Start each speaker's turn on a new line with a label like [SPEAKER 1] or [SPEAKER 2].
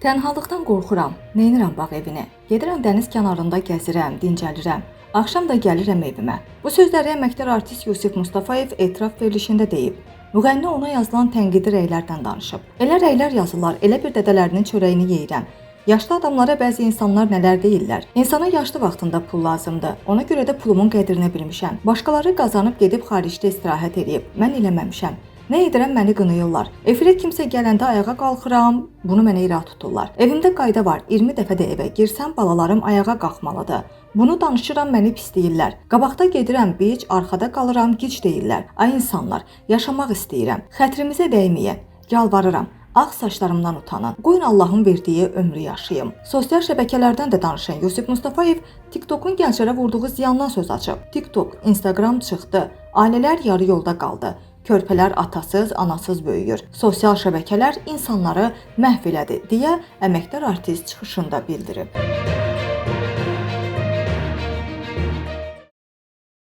[SPEAKER 1] Tənhalıqdan qorxuram, neynirəm bağ evini. Gedirəm dəniz kənarında gəzirəm, dincəlirəm. Axşam da gəlirəm evimə. Bu sözləri əməkdar artist Yusif Mustafayev etiraf verilişində deyib. Müğənni ona yazılan tənqidi rəylərdən danışıb. Elə rəylər yazırlar, elə bir dədələrinin çörəyini yeyirəm. Yaşlı adamlara bəzi insanlar nələr deyirlər. İnsana yaşlı vaxtında pul lazımdır. Ona görə də pulumun qədrini bilmişəm. Başqaları qazanıb gedib xaricdə istirahət edib. Mən eləməmişəm. Nə edirəm, məni qınayırlar. Efirə kimsə gələndə ayağa qalxıram, bunu mənə irad tuturlar. Evimdə qayda var, 20 dəfə də evə girsəm balalarım ayağa qalxmalıdır. Bunu danışıram, məni pisləyirlər. Qabaqda gedirəm, bic, arxada qalıram, gic deyirlər. Ay insanlar, yaşamaq istəyirəm. Xətrimizə dəyməyən, yalvarıram. Ağ saçlarımdan utanın. Qoyun Allahın verdiyi ömrü yaşayım. Sosial şəbəkələrdən də danışan Yusif Mustafayev TikTokun gənclərə vurduğu ziyandan söz açıb. TikTok, Instagram çıxdı. Ailələr yarı yolda qaldı. Körpələr atasız, anasız böyüyür. Sosial şəbəkələr insanları məhv elədi deyə əməkdar artist çıxışında bildirib.